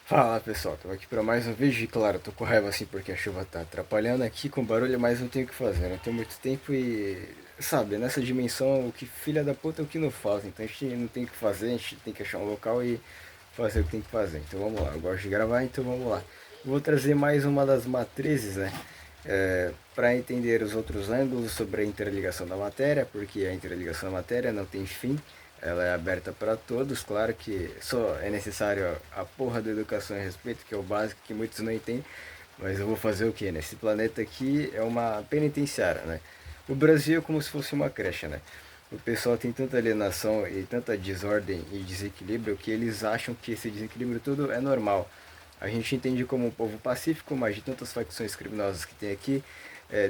Fala pessoal, tô aqui para mais um vídeo e claro, tô com raiva assim porque a chuva tá atrapalhando aqui com barulho, mas não tenho o que fazer, não tenho muito tempo e sabe, nessa dimensão o que filha da puta é o que não falta, então a gente não tem o que fazer, a gente tem que achar um local e fazer o que tem que fazer. Então vamos lá, eu gosto de gravar, então vamos lá. Vou trazer mais uma das matrizes, né? Para entender os outros ângulos sobre a interligação da matéria, porque a interligação da matéria não tem fim, ela é aberta para todos. Claro que só é necessário a porra da educação e respeito, que é o básico que muitos não entendem, mas eu vou fazer o que? Nesse planeta aqui é uma penitenciária, né? O Brasil é como se fosse uma creche, né? O pessoal tem tanta alienação e tanta desordem e desequilíbrio que eles acham que esse desequilíbrio tudo é normal. A gente entende como um povo pacífico, mas de tantas facções criminosas que tem aqui,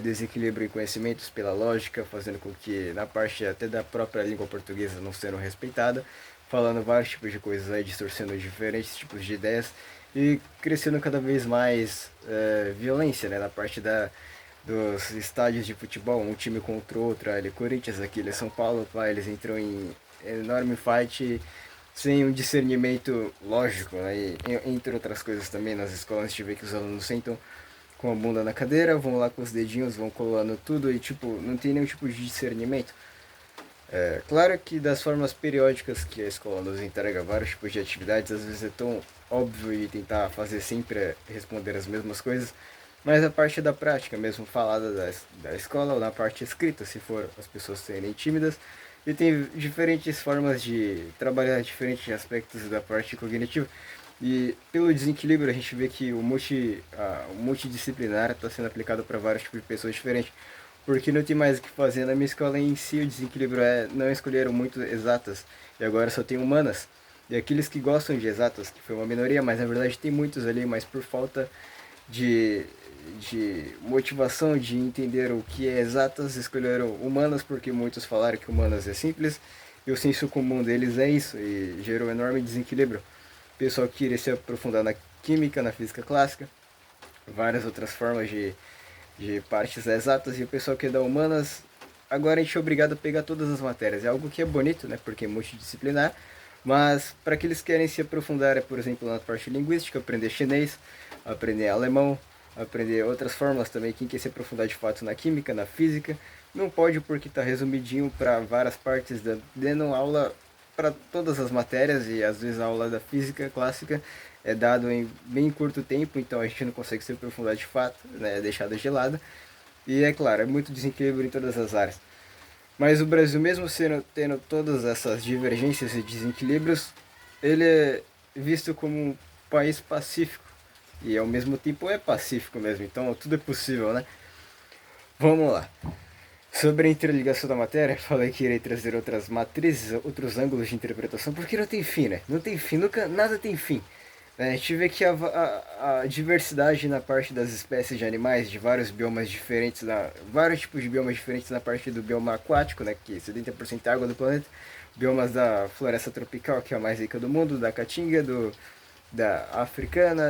desequilíbrio em conhecimentos pela lógica, fazendo com que na parte até da própria língua portuguesa não sendo respeitada, falando vários tipos de coisas aí, distorcendo diferentes tipos de ideias e crescendo cada vez mais violência, né, na parte dos estádios de futebol, um time contra o outro, ali Corinthians, aqui ele é São Paulo, pá, eles entram em enorme fight sem um discernimento lógico, né? E, entre outras coisas também nas escolas a gente vê que os alunos sentam com a bunda na cadeira, vão lá com os dedinhos, vão colando tudo e tipo, não tem nenhum tipo de discernimento. Claro que das formas periódicas que a escola nos entrega vários tipos de atividades, às vezes é tão óbvio e tentar fazer sempre responder as mesmas coisas, mas a parte da prática mesmo falada da escola ou na parte escrita, se for as pessoas serem tímidas, e tem diferentes formas de trabalhar diferentes aspectos da parte cognitiva. E pelo desequilíbrio a gente vê que o multidisciplinar está sendo aplicado para vários tipos de pessoas diferentes. Porque não tem mais o que fazer. Na minha escola em si o desequilíbrio é não escolheram muito exatas e agora só tem humanas. E aqueles que gostam de exatas, que foi uma minoria, mas na verdade tem muitos ali, mas por falta de, de motivação de entender o que é exatas, escolheram humanas porque muitos falaram que humanas é simples e o senso comum deles é isso e gerou um enorme desequilíbrio. O pessoal queria se aprofundar na química, na física clássica, várias outras formas de partes exatas e o pessoal que é da humanas, agora a gente é obrigado a pegar todas as matérias. É algo que é bonito, né? Porque é multidisciplinar, mas para aqueles que querem se aprofundar, por exemplo, na parte linguística, aprender chinês, aprender alemão, aprender outras formas também, quem quer se aprofundar de fato na química, na física, não pode porque está resumidinho para várias partes, dando aula para todas as matérias e às vezes a aula da física clássica é dado em bem curto tempo, então a gente não consegue se aprofundar de fato, né, é deixada gelada. E é claro, é muito desequilíbrio em todas as áreas. Mas o Brasil, mesmo tendo todas essas divergências e desequilíbrios, ele é visto como um país pacífico. E ao mesmo tempo é pacífico mesmo, então tudo é possível, né? Vamos lá. Sobre a interligação da matéria, falei que irei trazer outras matrizes, outros ângulos de interpretação, porque não tem fim, né? Não tem fim, nunca, nada tem fim. A gente vê que a diversidade na parte das espécies de animais, de vários biomas diferentes, vários tipos de biomas diferentes na parte do bioma aquático, né, que 70% é água do planeta, biomas da floresta tropical, que é a mais rica do mundo, da caatinga, da africana,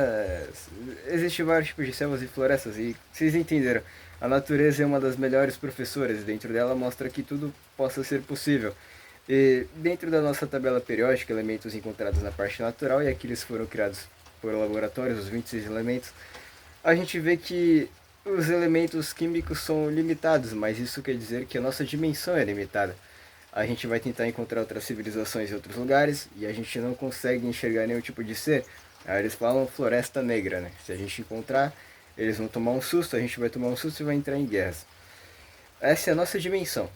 existem vários tipos de selvas e florestas, e vocês entenderam, a natureza é uma das melhores professoras, dentro dela mostra que tudo possa ser possível. E dentro da nossa tabela periódica, elementos encontrados na parte natural e aqueles foram criados por laboratórios, os 26 elementos, a gente vê que os elementos químicos são limitados, mas isso quer dizer que a nossa dimensão é limitada. A gente vai tentar encontrar outras civilizações em outros lugares e a gente não consegue enxergar nenhum tipo de ser. Aí eles falam floresta negra, né? Se a gente encontrar, eles vão tomar um susto, a gente vai tomar um susto e vai entrar em guerras. Essa é a nossa dimensão,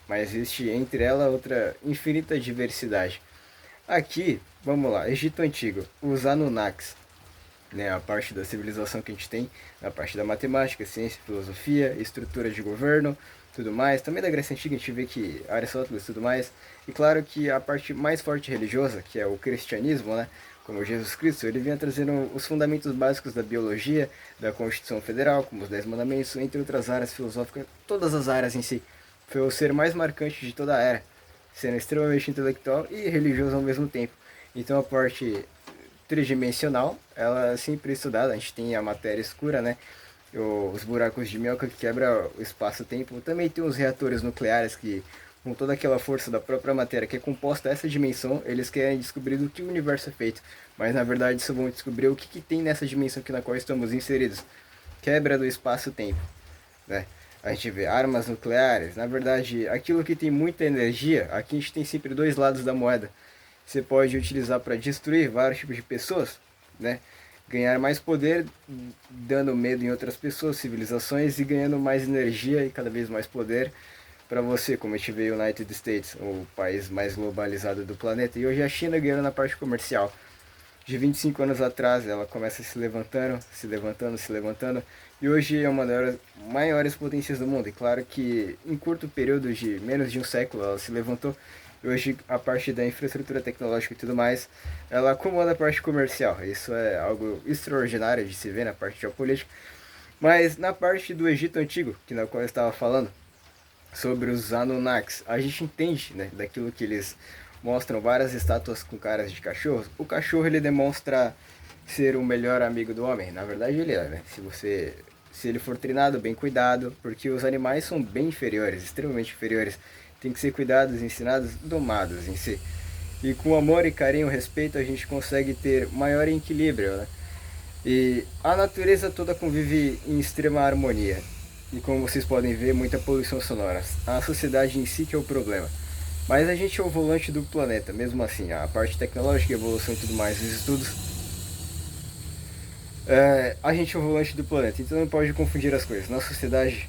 mas existe entre ela outra infinita diversidade. Aqui, vamos lá, Egito Antigo, os Anunnakis, né, a parte da civilização que a gente tem, a parte da matemática, ciência, filosofia, estrutura de governo, tudo mais. Também da Grécia Antiga a gente vê que Aristóteles e tudo mais. E claro que a parte mais forte religiosa, que é o cristianismo, né, como Jesus Cristo, ele vinha trazendo os fundamentos básicos da biologia, da Constituição Federal, como os Dez Mandamentos, entre outras áreas filosóficas, todas as áreas em si. Foi o ser mais marcante de toda a era, sendo extremamente intelectual e religioso ao mesmo tempo. Então a parte tridimensional, ela é sempre estudada, a gente tem a matéria escura, né? Os buracos de minhoca que quebra o espaço-tempo. Também tem os reatores nucleares que com toda aquela força da própria matéria que é composta essa dimensão, eles querem descobrir do que o universo é feito. Mas na verdade só vão descobrir o que tem nessa dimensão aqui na qual estamos inseridos. Quebra do espaço-tempo, né? A gente vê armas nucleares, na verdade, aquilo que tem muita energia, aqui a gente tem sempre dois lados da moeda. Você pode utilizar para destruir vários tipos de pessoas, né? Ganhar mais poder, dando medo em outras pessoas, civilizações e ganhando mais energia e cada vez mais poder para você, como a gente vê o United States, o país mais globalizado do planeta. E hoje a China ganhando na parte comercial. De 25 anos atrás, ela começa se levantando, se levantando, se levantando. E hoje é uma das maiores potências do mundo. E claro que em curto período de menos de um século ela se levantou. E hoje a parte da infraestrutura tecnológica e tudo mais, ela comanda a parte comercial. Isso é algo extraordinário de se ver na parte geopolítica. Mas na parte do Egito Antigo, que na qual eu estava falando, sobre os Anunnakis, a gente entende, né, daquilo que eles mostram várias estátuas com caras de cachorros. O cachorro ele demonstra ser o melhor amigo do homem. Na verdade ele é, né? Se ele for treinado, bem cuidado, porque os animais são bem inferiores, extremamente inferiores. Tem que ser cuidados, ensinados, domados em si. E com amor e carinho, respeito, a gente consegue ter maior equilíbrio, né? E a natureza toda convive em extrema harmonia. E como vocês podem ver, muita poluição sonora. A sociedade em si que é o problema. Mas a gente é o volante do planeta, mesmo assim. A parte tecnológica, evolução e tudo mais, os estudos. A gente é o volante do planeta, então não pode confundir as coisas. Na sociedade,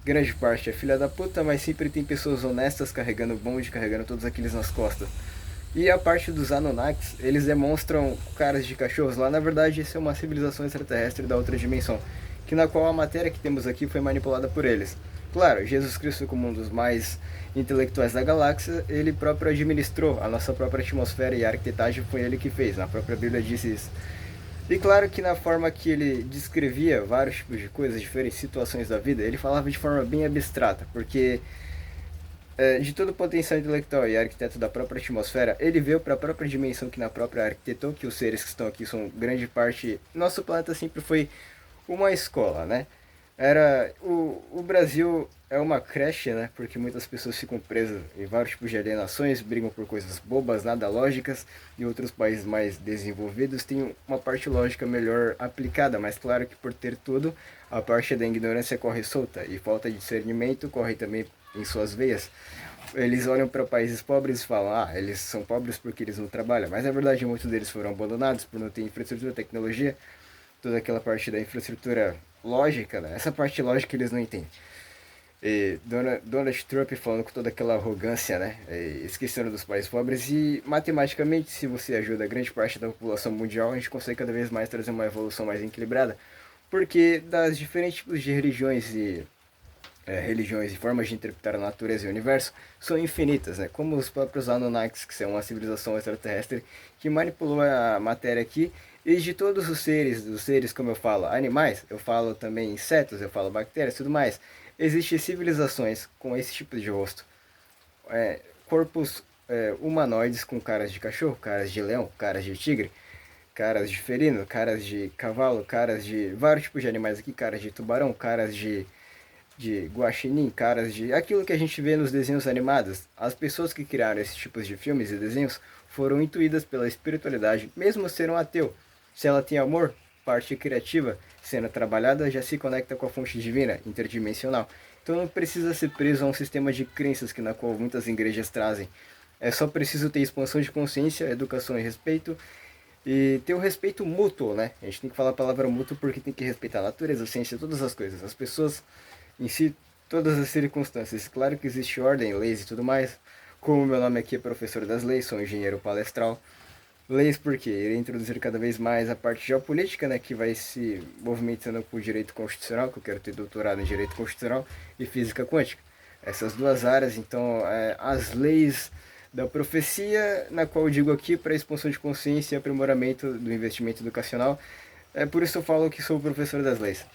grande parte é filha da puta, mas sempre tem pessoas honestas carregando bonde, carregando todos aqueles nas costas. E a parte dos Anunnakis, eles demonstram caras de cachorros lá. Na verdade, isso é uma civilização extraterrestre da outra dimensão, que na qual a matéria que temos aqui foi manipulada por eles. Claro, Jesus Cristo, como um dos mais intelectuais da galáxia, ele próprio administrou a nossa própria atmosfera e a arquitetagem foi ele que fez. Na própria Bíblia diz isso. E claro que na forma que ele descrevia vários tipos de coisas, diferentes situações da vida, ele falava de forma bem abstrata, porque de todo o potencial intelectual e arquiteto da própria atmosfera, ele veio para a própria dimensão que na própria arquitetou, que os seres que estão aqui são grande parte. Nosso planeta sempre foi uma escola, né? O Brasil é uma creche, né? Porque muitas pessoas ficam presas em vários tipos de alienações, brigam por coisas bobas, nada lógicas, e outros países mais desenvolvidos têm uma parte lógica melhor aplicada, mas claro que por ter tudo, a parte da ignorância corre solta e falta de discernimento corre também em suas veias. Eles olham para países pobres e falam, ah, eles são pobres porque eles não trabalham, mas na verdade muitos deles foram abandonados por não ter infraestrutura, tecnologia, toda aquela parte da infraestrutura lógica, né? Essa parte lógica eles não entendem. E Donald Trump falando com toda aquela arrogância, né? Esquecendo dos países pobres. E matematicamente, se você ajuda a grande parte da população mundial, a gente consegue cada vez mais trazer uma evolução mais equilibrada. Porque das diferentes tipos de religiões e formas de interpretar a natureza e o universo são infinitas, né? Como os próprios Anunnakis, que são uma civilização extraterrestre que manipulou a matéria aqui. E de todos os seres como eu falo, animais, eu falo também insetos, eu falo bactérias e tudo mais, existem civilizações com esse tipo de rosto. Corpos humanoides com caras de cachorro, caras de leão, caras de tigre, caras de felino, caras de cavalo, caras de vários tipos de animais aqui, caras de tubarão, caras de guaxinim, caras de aquilo que a gente vê nos desenhos animados. As pessoas que criaram esses tipos de filmes e desenhos foram intuídas pela espiritualidade, mesmo sendo um ateu. Se ela tem amor, parte criativa, sendo trabalhada, já se conecta com a fonte divina, interdimensional. Então não precisa ser preso a um sistema de crenças que na qual muitas igrejas trazem. É só preciso ter expansão de consciência, educação e respeito, e ter o respeito mútuo, né? A gente tem que falar a palavra mútuo porque tem que respeitar a natureza, a ciência, todas as coisas. As pessoas em si, todas as circunstâncias. Claro que existe ordem, leis e tudo mais. Como meu nome aqui é professor das leis, sou engenheiro palestral. Leis porque irei introduzir cada vez mais a parte geopolítica, né, que vai se movimentando com o direito constitucional, que eu quero ter doutorado em direito constitucional e física quântica. Essas duas áreas, então, as leis da profecia, na qual eu digo aqui para expansão de consciência e aprimoramento do investimento educacional. É por isso eu falo que sou o professor das leis.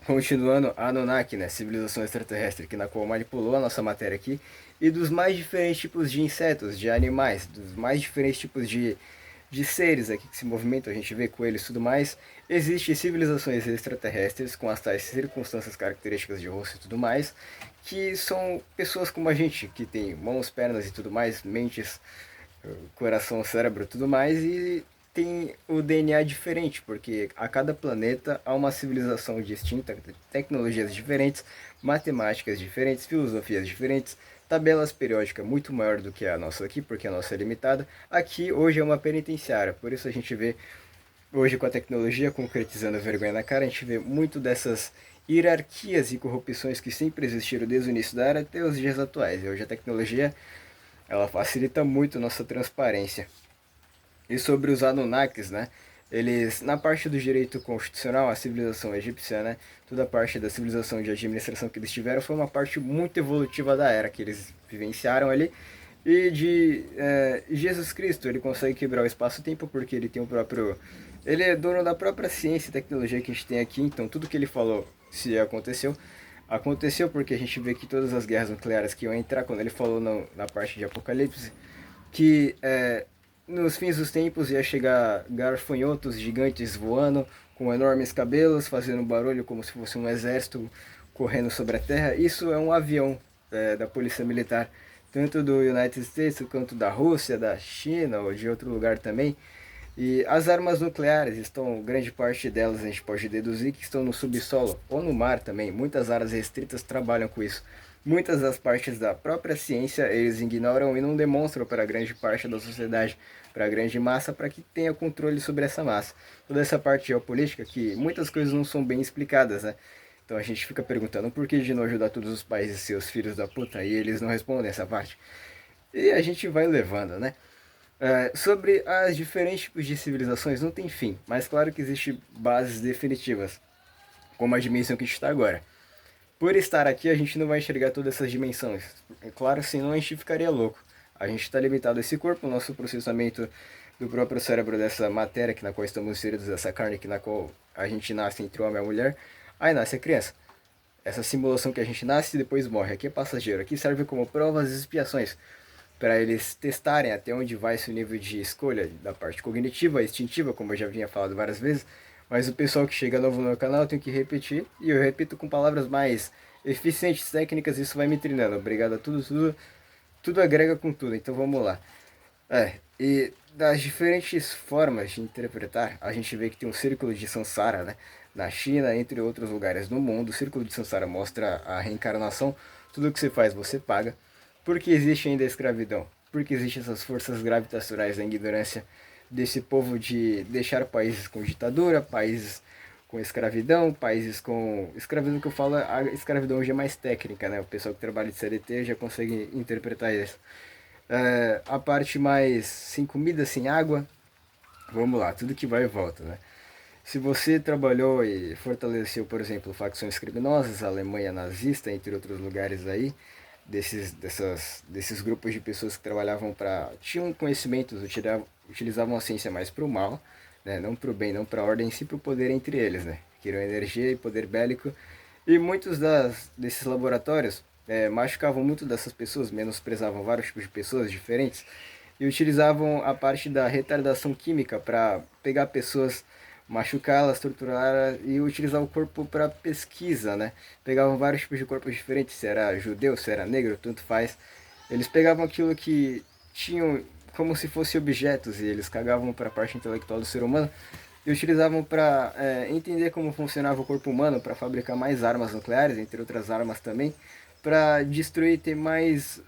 Continuando, a Anunnaki, né, civilização extraterrestre, que na qual manipulou a nossa matéria aqui, e dos mais diferentes tipos de insetos, de animais, dos mais diferentes tipos de de seres aqui que se movimentam, a gente vê coelhos e tudo mais. Existem civilizações extraterrestres com as tais circunstâncias características de rosto e tudo mais, que são pessoas como a gente, que tem mãos, pernas e tudo mais, mentes, coração, cérebro e tudo mais, e tem o DNA diferente, porque a cada planeta há uma civilização distinta, tecnologias diferentes, matemáticas diferentes, filosofias diferentes, tabelas periódicas muito maior do que a nossa aqui, porque a nossa é limitada. Aqui hoje é uma penitenciária, por isso a gente vê hoje com a tecnologia concretizando a vergonha na cara, a gente vê muito dessas hierarquias e corrupções que sempre existiram desde o início da era até os dias atuais. E hoje a tecnologia ela facilita muito a nossa transparência. E sobre os Anunnakis, né? Eles, na parte do direito constitucional, a civilização egípcia, né? Toda a parte da civilização de administração que eles tiveram foi uma parte muito evolutiva da era que eles vivenciaram ali. E de Jesus Cristo, ele consegue quebrar o espaço-tempo porque ele tem o próprio. Ele é dono da própria ciência e tecnologia que a gente tem aqui, então tudo que ele falou, se aconteceu, aconteceu porque a gente vê que todas as guerras nucleares que iam entrar, quando ele falou na parte de Apocalipse, que nos fins dos tempos ia chegar garfanhotos gigantes voando com enormes cabelos, fazendo barulho como se fosse um exército correndo sobre a terra. Isso é um avião da polícia militar, tanto do United States quanto da Rússia, da China ou de outro lugar também. E as armas nucleares estão, grande parte delas a gente pode deduzir que estão no subsolo ou no mar também. Muitas áreas restritas trabalham com isso. Muitas das partes da própria ciência eles ignoram e não demonstram para a grande parte da sociedade, para a grande massa, para que tenha controle sobre essa massa. Toda essa parte geopolítica que muitas coisas não são bem explicadas, né? Então a gente fica perguntando por que de não ajudar todos os países seus filhos da puta e eles não respondem essa parte. E a gente vai levando, né? Sobre as diferentes tipos de civilizações não tem fim, mas claro que existem bases definitivas, como a dimensão que a gente está agora. Por estar aqui, a gente não vai enxergar todas essas dimensões. É claro, senão a gente ficaria louco. A gente está limitado a esse corpo, o nosso processamento do próprio cérebro dessa matéria que na qual estamos inseridos, dessa carne que na qual a gente nasce entre o homem e a mulher, aí nasce a criança. Essa simulação que a gente nasce e depois morre. Aqui é passageiro. Aqui serve como provas e expiações para eles testarem até onde vai esse nível de escolha da parte cognitiva, instintiva, como eu já vinha falado várias vezes. Mas o pessoal que chega novo no canal tem que repetir, e eu repito com palavras mais eficientes, técnicas, isso vai me treinando. Obrigado a tudo agrega com tudo, então vamos lá. E das diferentes formas de interpretar, a gente vê que tem um círculo de Sansara, né? Na China, entre outros lugares no mundo, o círculo de Sansara mostra a reencarnação, tudo que você faz você paga. Por que existe ainda a escravidão? Porque existem essas forças gravitacionais da ignorância desse povo de deixar países com ditadura, países com escravidão, países com... Escravidão que eu falo, a escravidão hoje é mais técnica, né? O pessoal que trabalha de CLT já consegue interpretar isso. A parte mais sem comida, sem água, vamos lá, tudo que vai e volta, né? Se você trabalhou e fortaleceu, por exemplo, facções criminosas, a Alemanha nazista, entre outros lugares aí, desses grupos de pessoas que trabalhavam para... tinham conhecimentos, utilizavam a ciência mais para o mal, né? Não para o bem, não para a ordem, em si para o poder entre eles, né? Queriam energia e poder bélico. E muitos desses laboratórios machucavam muito dessas pessoas, menosprezavam vários tipos de pessoas diferentes e utilizavam a parte da retardação química para pegar pessoas, machucá-las, torturá-las e utilizar o corpo para pesquisa, né? Pegavam vários tipos de corpos diferentes, se era judeu, se era negro, tanto faz. Eles pegavam aquilo que tinham como se fossem objetos e eles cagavam para a parte intelectual do ser humano e utilizavam para entender como funcionava o corpo humano, para fabricar mais armas nucleares, entre outras armas também, para destruir, ter mais,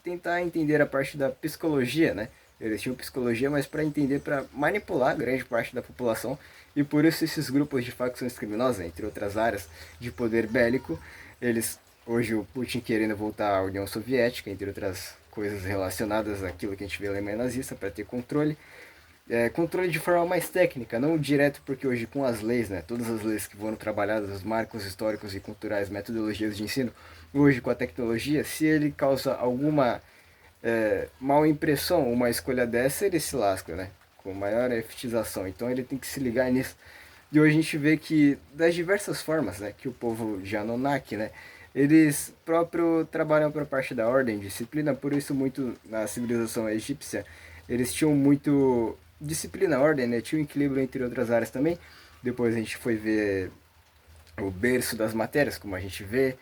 tentar entender a parte da psicologia, né? Eles tinham psicologia, mas para entender, para manipular grande parte da população, e por isso esses grupos de facções criminosas, entre outras áreas de poder bélico, eles, hoje o Putin querendo voltar à União Soviética, entre outras coisas relacionadas àquilo que a gente vê na Alemanha nazista, para ter controle, controle de forma mais técnica, não direto, porque hoje com as leis, né, todas as leis que foram trabalhadas, os marcos históricos e culturais, metodologias de ensino, hoje com a tecnologia, se ele causa alguma mal impressão, uma escolha dessa, ele se lasca, né, com maior efetização, então ele tem que se ligar nisso. E hoje a gente vê que das diversas formas, né, que o povo de Anunnaki, né, eles próprio trabalham para a parte da ordem, disciplina, por isso muito na civilização egípcia, eles tinham muito disciplina, ordem, né? Tinha um equilíbrio entre outras áreas também. Depois a gente foi ver o berço das matérias, como a gente vê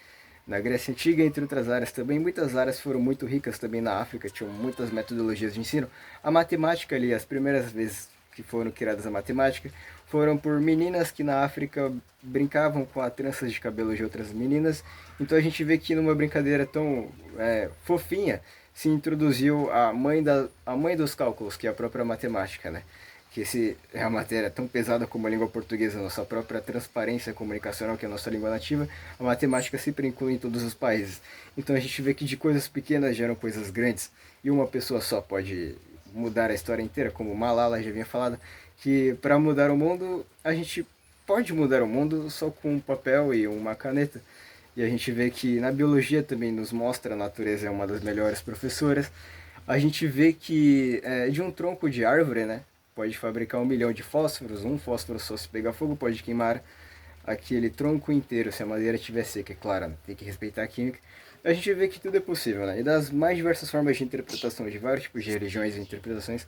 na Grécia Antiga, entre outras áreas também. Muitas áreas foram muito ricas também na África, tinham muitas metodologias de ensino. A matemática ali, as primeiras vezes que foram criadas a matemática, foram por meninas que na África brincavam com as tranças de cabelo de outras meninas. Então a gente vê que numa brincadeira tão fofinha se introduziu a mãe dos cálculos, que é a própria matemática, né? Que esse é a matéria tão pesada como a língua portuguesa, nossa própria transparência comunicacional, que é a nossa língua nativa, a matemática sempre inclui em todos os países. Então a gente vê que de coisas pequenas geram coisas grandes, e uma pessoa só pode mudar a história inteira, como Malala já havia falado, que para mudar o mundo, a gente pode mudar o mundo só com um papel e uma caneta. E a gente vê que na biologia também nos mostra a natureza é uma das melhores professoras. A gente vê que de um tronco de árvore, né, pode fabricar 1 milhão de fósforos. Um fósforo só se pegar fogo pode queimar aquele tronco inteiro, se a madeira estiver seca, é claro, né? Tem que respeitar a química. A gente vê que tudo é possível, né? E das mais diversas formas de interpretação, de vários tipos de religiões e interpretações,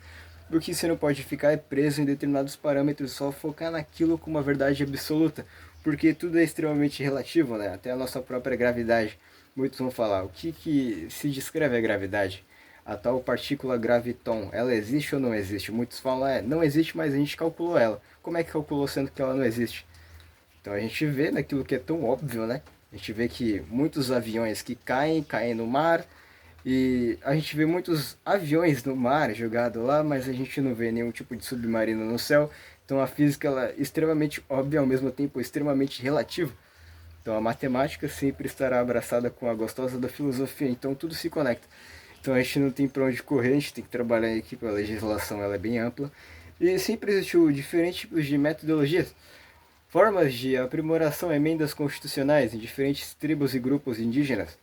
o que você não pode ficar é preso em determinados parâmetros, só focar naquilo como uma verdade absoluta, porque tudo é extremamente relativo, né? Até a nossa própria gravidade. Muitos vão falar, o que se descreve a gravidade? A tal partícula graviton, ela existe ou não existe? Muitos falam, não existe, mas a gente calculou ela. Como é que calculou sendo que ela não existe? Então a gente vê naquilo que é tão óbvio, né? A gente vê que muitos aviões que caem no mar, e a gente vê muitos aviões no mar jogados lá, mas a gente não vê nenhum tipo de submarino no céu. Então a física ela é extremamente óbvia, ao mesmo tempo extremamente relativa. Então a matemática sempre estará abraçada com a gostosa da filosofia, então tudo se conecta. Então a gente não tem para onde correr, a gente tem que trabalhar em equipe, a legislação ela é bem ampla. E sempre existiu diferentes tipos de metodologias, formas de aprimoração, emendas constitucionais em diferentes tribos e grupos indígenas,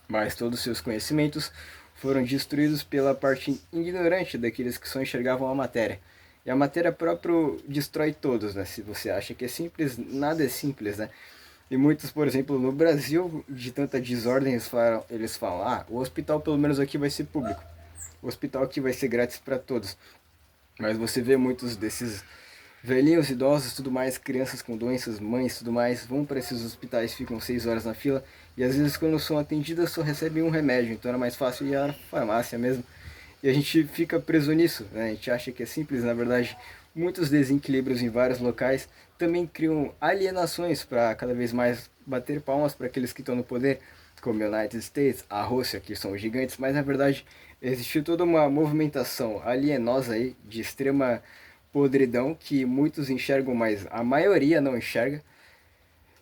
mas todos seus conhecimentos foram destruídos pela parte ignorante daqueles que só enxergavam a matéria. E a matéria própria destrói todos, né? Se você acha que é simples, nada é simples, né? E muitos, por exemplo, no Brasil, de tanta desordem, eles falam, o hospital pelo menos aqui vai ser público. O hospital aqui vai ser grátis para todos. Mas você vê muitos desses velhinhos, idosos, tudo mais, crianças com doenças, mães, tudo mais, vão para esses hospitais, ficam 6 horas na fila e às vezes quando são atendidas só recebem um remédio, então era mais fácil ir à farmácia mesmo. E a gente fica preso nisso, né? A gente acha que é simples, na verdade, muitos desequilíbrios em vários locais também criam alienações para cada vez mais bater palmas para aqueles que estão no poder, como o United States, a Rússia, que são gigantes, mas na verdade existiu toda uma movimentação alienosa aí de extrema podridão que muitos enxergam, mas a maioria não enxerga,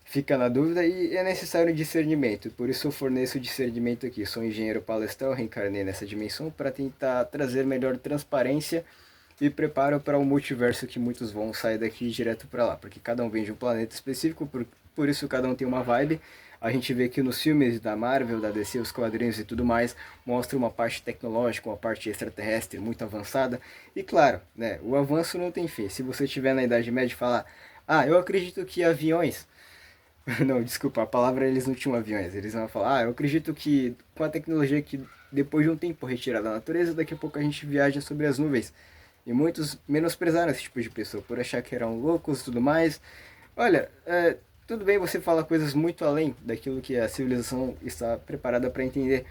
fica na dúvida e é necessário discernimento. Por isso eu forneço discernimento aqui. Sou engenheiro palestral, reencarnei nessa dimensão para tentar trazer melhor transparência e preparo para o multiverso que muitos vão sair daqui direto para lá, porque cada um vem de um planeta específico, por isso cada um tem uma vibe. A gente vê que nos filmes da Marvel, da DC, os quadrinhos e tudo mais, mostra uma parte tecnológica, uma parte extraterrestre muito avançada. E claro, né, o avanço não tem fim. Se você estiver na Idade Média e falar, eu acredito que aviões. Não, desculpa, a palavra eles não tinham aviões. Eles vão falar, eu acredito que com a tecnologia que depois de um tempo retirada da natureza, daqui a pouco a gente viaja sobre as nuvens. E muitos menosprezaram esse tipo de pessoa por achar que eram loucos e tudo mais. Olha, tudo bem você falar coisas muito além daquilo que a civilização está preparada para entender,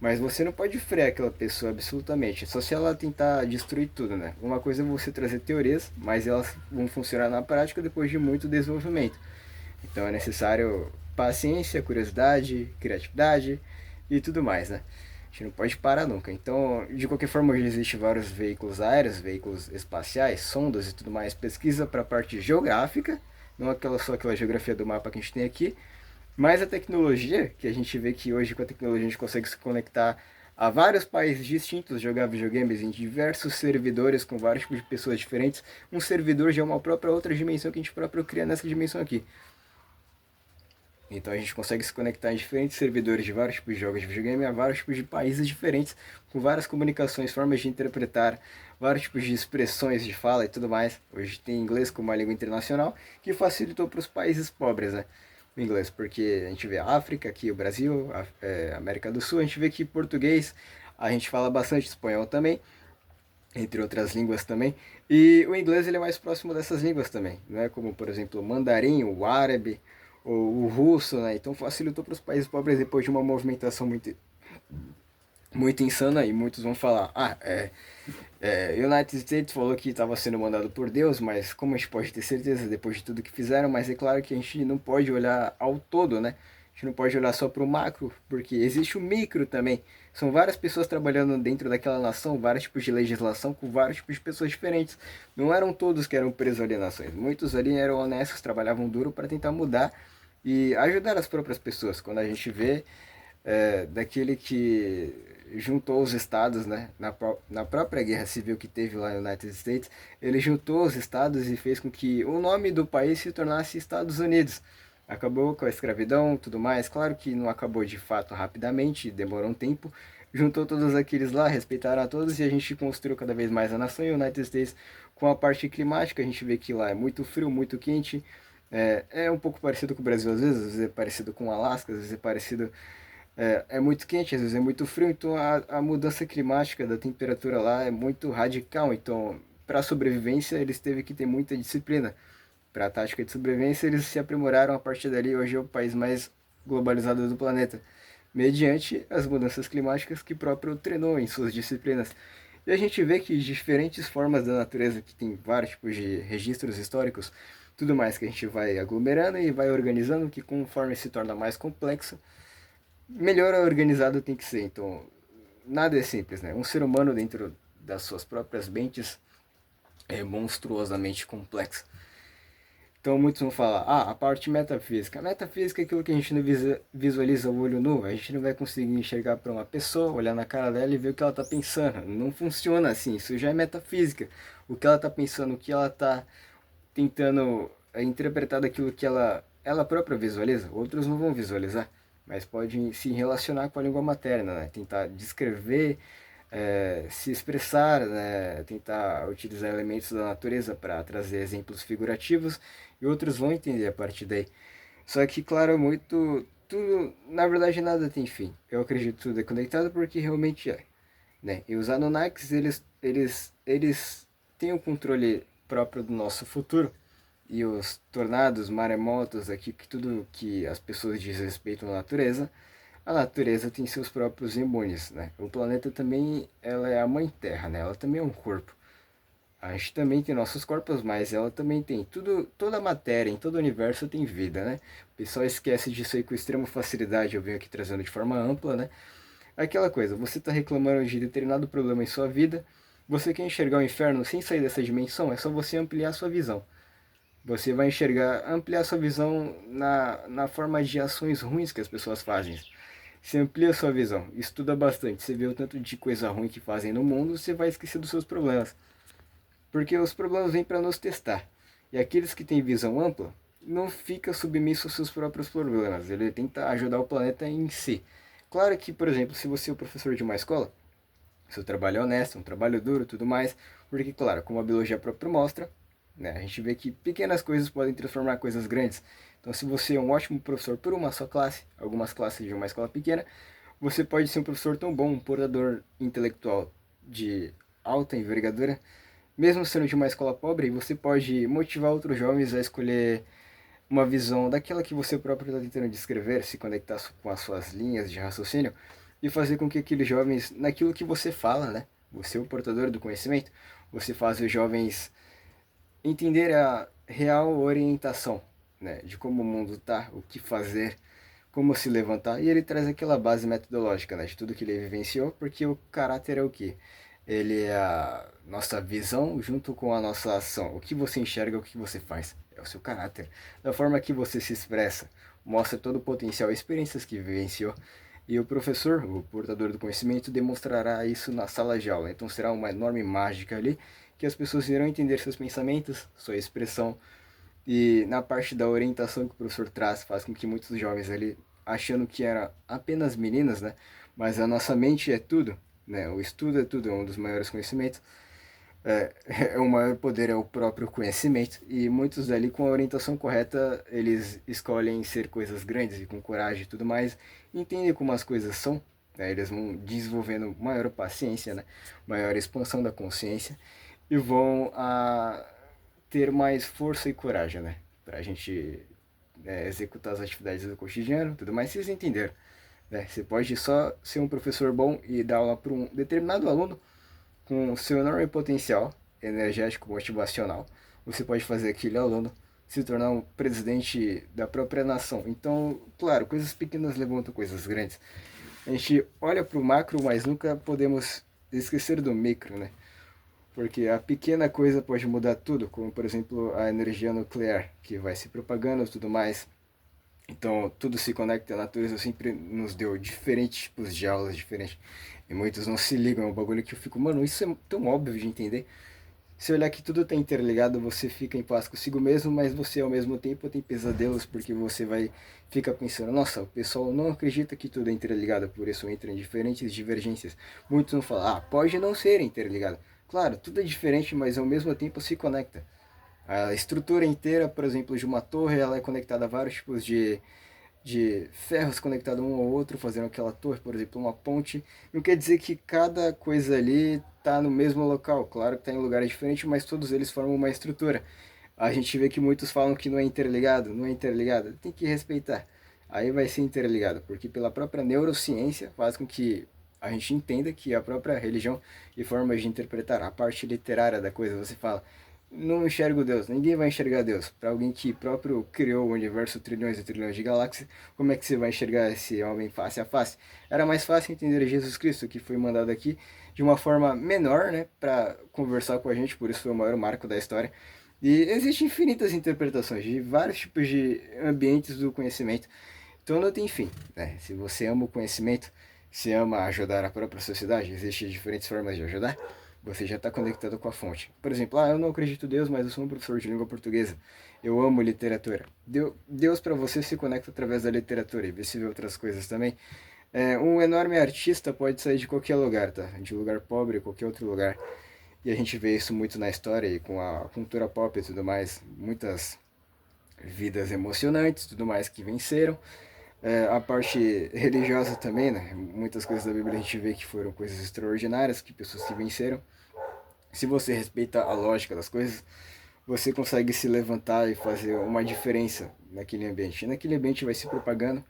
mas você não pode frear aquela pessoa absolutamente, só se ela tentar destruir tudo, né? Uma coisa é você trazer teorias, mas elas vão funcionar na prática depois de muito desenvolvimento. Então é necessário paciência, curiosidade, criatividade e tudo mais, né? A gente não pode parar nunca. Então, de qualquer forma, hoje existem vários veículos aéreos, veículos espaciais, sondas e tudo mais. Pesquisa para a parte geográfica, não só aquela geografia do mapa que a gente tem aqui, mas a tecnologia, que a gente vê que hoje com a tecnologia a gente consegue se conectar a vários países distintos, jogar videogames em diversos servidores com vários tipos de pessoas diferentes. Um servidor já é uma própria outra dimensão que a gente próprio cria nessa dimensão aqui. Então a gente consegue se conectar em diferentes servidores de vários tipos de jogos de videogame a vários tipos de países diferentes, com várias comunicações, formas de interpretar, vários tipos de expressões de fala e tudo mais. Hoje tem inglês como uma língua internacional, que facilitou para os países pobres, né? O inglês, porque a gente vê a África, aqui o Brasil, a América do Sul, a gente vê que português, a gente fala bastante espanhol também, entre outras línguas também. E o inglês ele é mais próximo dessas línguas também, né? Como por exemplo o mandarim, o árabe, o russo, né? Então facilitou para os países pobres depois de uma movimentação muito insana e muitos vão falar, United States falou que estava sendo mandado por Deus, mas como a gente pode ter certeza depois de tudo que fizeram? Mas é claro que a gente não pode olhar ao todo, né? A gente não pode olhar só para o macro, porque existe o micro também. São várias pessoas trabalhando dentro daquela nação, vários tipos de legislação com vários tipos de pessoas diferentes. Não eram todos que eram presos ali nações. Muitos ali eram honestos, trabalhavam duro para tentar mudar e ajudar as próprias pessoas. Quando a gente vê daquele que juntou os estados, né, na própria guerra civil que teve lá no United States, ele juntou os estados e fez com que o nome do país se tornasse Estados Unidos. Acabou com a escravidão e tudo mais, claro que não acabou de fato rapidamente, demorou um tempo, juntou todos aqueles lá, respeitaram a todos e a gente construiu cada vez mais a nação. E o United States, com a parte climática, a gente vê que lá é muito frio, muito quente, é um pouco parecido com o Brasil às vezes é parecido com o Alasca, às vezes é parecido é muito quente, às vezes é muito frio, então a mudança climática da temperatura lá é muito radical. Então, para a sobrevivência, eles teve que ter muita disciplina. Para a tática de sobrevivência, eles se aprimoraram a partir dali. Hoje é o país mais globalizado do planeta, mediante as mudanças climáticas que o próprio treinou em suas disciplinas. E a gente vê que diferentes formas da natureza, que tem vários tipos de registros históricos, tudo mais que a gente vai aglomerando e vai organizando, que conforme se torna mais complexo, melhor organizado tem que ser. Então, nada é simples, né? Um ser humano dentro das suas próprias mentes é monstruosamente complexo. Então, muitos vão falar, a parte metafísica. A metafísica é aquilo que a gente não visualiza o olho nu. A gente não vai conseguir enxergar para uma pessoa, olhar na cara dela e ver o que ela está pensando. Não funciona assim, isso já é metafísica. O que ela está pensando, o que ela está tentando interpretar daquilo que ela própria visualiza, outros não vão visualizar, mas podem se relacionar com a língua materna, né? Tentar descrever, se expressar, né? Tentar utilizar elementos da natureza para trazer exemplos figurativos e outros vão entender a partir daí. Só que, claro, muito. Tudo, na verdade, nada tem fim. Eu acredito que tudo é conectado porque realmente é. Né? E os Anunnakis, eles têm o controle próprio do nosso futuro. E os tornados, maremotos, aqui, que tudo que as pessoas desrespeitam a natureza tem seus próprios imunes, né? O planeta também, ela é a mãe terra, né? Ela também é um corpo. A gente também tem nossos corpos, mas ela também tem toda a matéria, em todo o universo tem vida, né? O pessoal esquece disso aí com extrema facilidade, eu venho aqui trazendo de forma ampla, né? Aquela coisa, você está reclamando de determinado problema em sua vida, você quer enxergar o inferno sem sair dessa dimensão, é só você ampliar sua visão. Você vai enxergar, ampliar sua visão na forma de ações ruins que as pessoas fazem. Você amplia sua visão, estuda bastante, você vê o tanto de coisa ruim que fazem no mundo, você vai esquecer dos seus problemas. Porque os problemas vêm para nos testar. E aqueles que têm visão ampla não fica submisso aos seus próprios problemas. Ele tenta ajudar o planeta em si. Claro que, por exemplo, se você é o professor de uma escola, seu trabalho é honesto, um trabalho duro, tudo mais, porque, claro, como a biologia própria mostra, né, a gente vê que pequenas coisas podem transformar coisas grandes. Então, se você é um ótimo professor por uma só classe, algumas classes de uma escola pequena, você pode ser um professor tão bom, um portador intelectual de alta envergadura, mesmo sendo de uma escola pobre, você pode motivar outros jovens a escolher uma visão daquela que você próprio está tentando descrever, se conectar com as suas linhas de raciocínio e fazer com que aqueles jovens, naquilo que você fala, né? Você é o portador do conhecimento, você faz os jovens entender a real orientação, né? De como o mundo está, o que fazer, como se levantar. E ele traz aquela base metodológica, né? De tudo que ele vivenciou, porque o caráter é o quê? Ele é a nossa visão junto com a nossa ação. O que você enxerga, o que você faz. É o seu caráter. Da forma que você se expressa, mostra todo o potencial, experiências que vivenciou. E o professor, o portador do conhecimento, demonstrará isso na sala de aula. Então será uma enorme mágica ali, que as pessoas irão entender seus pensamentos, sua expressão. E na parte da orientação que o professor traz, faz com que muitos jovens ali, achando que era apenas meninas, né? Mas a nossa mente é tudo, né? O estudo é tudo, é um dos maiores conhecimentos. O maior poder é o próprio conhecimento. E muitos ali, com a orientação correta, eles escolhem ser coisas grandes e com coragem e tudo mais. Entendem como as coisas são, né? Eles vão desenvolvendo maior paciência, né? Maior expansão da consciência e vão ter mais força e coragem, né? Pra gente executar as atividades do cotidiano, tudo mais, vocês entenderam, né? Você pode só ser um professor bom e dar aula para um determinado aluno com seu enorme potencial energético, motivacional. Você pode fazer aquele aluno se tornar um presidente da própria nação. Então, claro, coisas pequenas levantam coisas grandes. A gente olha para o macro, mas nunca podemos esquecer do micro, né? Porque a pequena coisa pode mudar tudo, como por exemplo a energia nuclear, que vai se propagando e tudo mais. Então tudo se conecta, a natureza sempre nos deu diferentes tipos de aulas diferentes. E muitos não se ligam, é um bagulho que eu fico, mano, isso é tão óbvio de entender. Se olhar que tudo está interligado, você fica em paz consigo mesmo, mas você ao mesmo tempo tem pesadelos porque você vai fica pensando, nossa, o pessoal não acredita que tudo é interligado, por isso entra em diferentes divergências. Muitos não falam, pode não ser interligado. Claro, tudo é diferente, mas ao mesmo tempo se conecta. A estrutura inteira, por exemplo, de uma torre, ela é conectada a vários tipos de ferros conectados um ao outro, fazendo aquela torre, por exemplo, uma ponte. Não quer dizer que cada coisa ali está no mesmo local. Claro que está em lugares diferentes, mas todos eles formam uma estrutura. A gente vê que muitos falam que não é interligado, não é interligado. Tem que respeitar. Aí vai ser interligado, porque pela própria neurociência faz com que a gente entenda que a própria religião e formas de interpretar a parte literária da coisa, você fala, não enxergo Deus, ninguém vai enxergar Deus. Para alguém que próprio criou o universo, trilhões e trilhões de galáxias, como é que você vai enxergar esse homem face a face? Era mais fácil entender Jesus Cristo, que foi mandado aqui de uma forma menor, né, para conversar com a gente, por isso foi o maior marco da história. E existem infinitas interpretações de vários tipos de ambientes do conhecimento. Então não tem fim, né? Se você ama o conhecimento, se ama ajudar a própria sociedade, existem diferentes formas de ajudar, você já está conectado com a fonte. Por exemplo, eu não acredito em Deus, mas eu sou um professor de língua portuguesa. Eu amo literatura. Deus para você se conecta através da literatura e você vê outras coisas também. Um enorme artista pode sair de qualquer lugar, tá? De lugar pobre, qualquer outro lugar. E a gente vê isso muito na história e com a cultura pop e tudo mais. Muitas vidas emocionantes, tudo mais que venceram. A parte religiosa também, né? Muitas coisas da Bíblia a gente vê que foram coisas extraordinárias, que pessoas que venceram. Se você respeita a lógica das coisas, você consegue se levantar e fazer uma diferença naquele ambiente. E naquele ambiente vai se propagando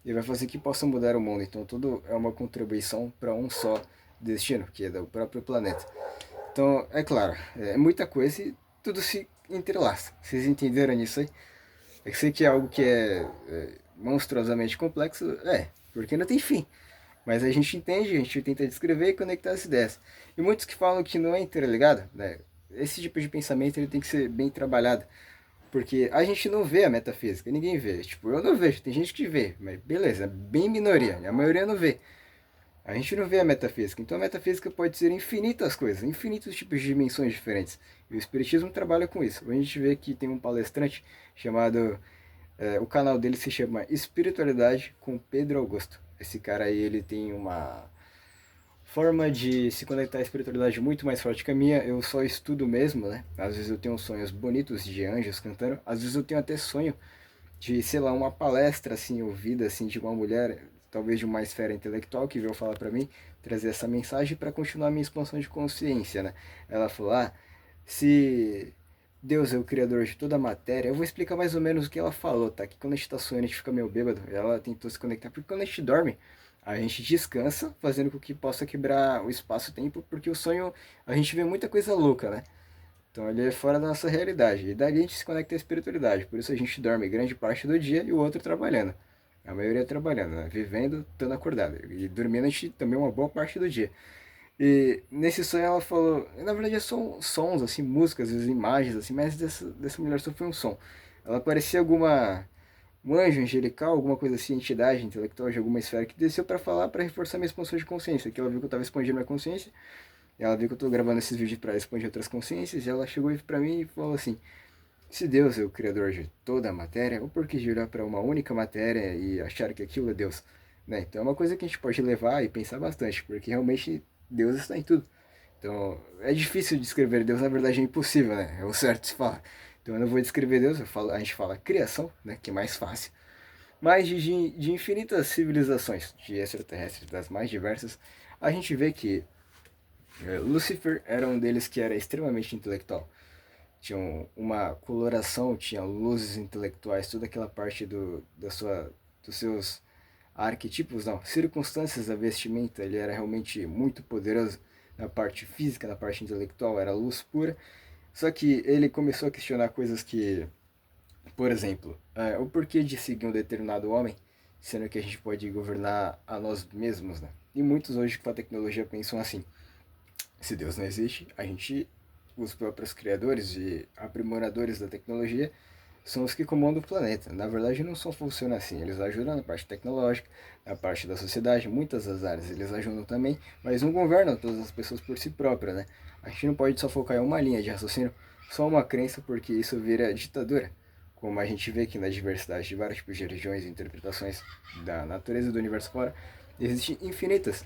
e vai fazer que possa mudar o mundo. Então tudo é uma contribuição para um só destino, que é do próprio planeta. Então, é claro, é muita coisa e tudo se entrelaça. Vocês entenderam nisso aí? Eu sei que é algo que é monstruosamente complexo, porque não tem fim. Mas a gente entende, a gente tenta descrever e conectar as ideias. E muitos que falam que não é interligado, né? Esse tipo de pensamento ele tem que ser bem trabalhado. Porque a gente não vê a metafísica, ninguém vê. Tipo, eu não vejo, tem gente que vê, mas beleza, bem minoria, a maioria não vê. A gente não vê a metafísica, então a metafísica pode ser infinitas coisas, infinitos tipos de dimensões diferentes. E o Espiritismo trabalha com isso. A gente vê que tem um palestrante chamado. O canal dele se chama Espiritualidade com Pedro Augusto. Esse cara aí ele tem uma forma de se conectar à espiritualidade muito mais forte que a minha. Eu só estudo mesmo, né? Às vezes eu tenho sonhos bonitos de anjos cantando, às vezes eu tenho até sonho de, sei lá, uma palestra assim, ouvida assim de uma mulher, talvez de uma esfera intelectual que veio falar para mim, trazer essa mensagem para continuar a minha expansão de consciência, né? Ela falou: se Deus é o criador de toda a matéria, eu vou explicar mais ou menos o que ela falou, tá? Que quando a gente tá sonhando, a gente fica meio bêbado. Ela tentou se conectar, porque quando a gente dorme, a gente descansa, fazendo com que possa quebrar o espaço-tempo, porque o sonho, a gente vê muita coisa louca, né? Então ele é fora da nossa realidade. E dali a gente se conecta à espiritualidade. Por isso a gente dorme grande parte do dia e o outro trabalhando. A maioria trabalhando, né? Vivendo, estando acordado. E dormindo a gente também uma boa parte do dia. E nesse sonho ela falou, na verdade são sons, assim, músicas, as imagens, assim, mas dessa mulher só foi um som. Ela parecia um anjo angelical, alguma coisa assim, entidade intelectual de alguma esfera que desceu para falar, para reforçar minha expansão de consciência, que ela viu que eu estava expandindo minha consciência, e ela viu que eu estou gravando esses vídeos para expandir outras consciências, e ela chegou para mim e falou assim: se Deus é o criador de toda a matéria, ou por que de olhar para uma única matéria e achar que aquilo é Deus? Né? Então é uma coisa que a gente pode levar e pensar bastante, porque realmente Deus está em tudo. Então é difícil descrever Deus, na verdade é impossível, né? É o certo se falar. Então eu não vou descrever Deus, a gente fala criação, né? Que é mais fácil. Mas de infinitas civilizações de extraterrestres, das mais diversas, a gente vê que Lúcifer era um deles que era extremamente intelectual. Tinha uma coloração, tinha luzes intelectuais, toda aquela parte dos seus arquetipos, não, circunstâncias da vestimenta, ele era realmente muito poderoso na parte física, na parte intelectual, era luz pura. Só que ele começou a questionar coisas que, por exemplo, o porquê de seguir um determinado homem, sendo que a gente pode governar a nós mesmos, né? E muitos hoje com a tecnologia pensam assim: se Deus não existe, a gente, os próprios criadores e aprimoradores da tecnologia, são os que comandam o planeta. Na verdade, não só funciona assim. Eles ajudam na parte tecnológica, na parte da sociedade, muitas das áreas eles ajudam também, mas não governam todas as pessoas por si próprias, né? A gente não pode só focar em uma linha de raciocínio, só uma crença, porque isso vira ditadura. Como a gente vê aqui na diversidade de vários tipos de religiões e interpretações da natureza do universo fora, existem infinitas.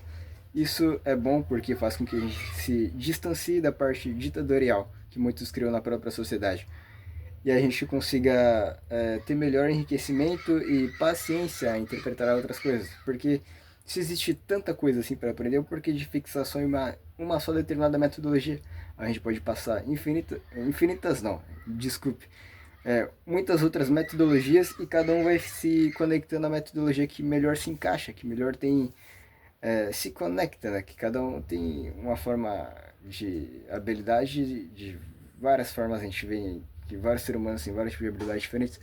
Isso é bom porque faz com que a gente se distancie da parte ditatorial que muitos criam na própria sociedade e a gente consiga ter melhor enriquecimento e paciência a interpretar outras coisas. Porque se existe tanta coisa assim para aprender, por que de fixação em uma só determinada metodologia? A gente pode passar infinitas não, desculpe, muitas outras metodologias e cada um vai se conectando à metodologia que melhor se encaixa, que melhor tem se conecta, né? Que cada um tem uma forma de habilidade de várias formas a gente vê que vários seres humanos têm vários tipos de habilidades diferentes.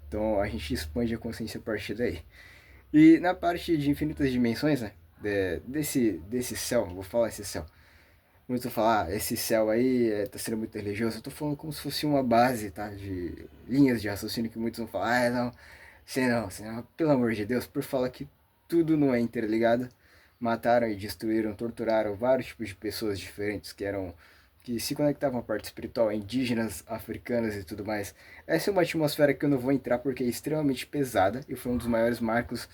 Então a gente expande a consciência a partir daí. E na parte de infinitas dimensões, né? Desse céu, vou falar esse céu. Muitos vão falar, esse céu aí tá sendo muito religioso. Eu tô falando como se fosse uma base, tá? De linhas de raciocínio que muitos vão falar, não, sei não, pelo amor de Deus, por falar que tudo não é interligado. Mataram e destruíram, torturaram vários tipos de pessoas diferentes que se conectavam à parte espiritual, indígenas, africanas e tudo mais. Essa é uma atmosfera que eu não vou entrar porque é extremamente pesada e foi um dos maiores marcos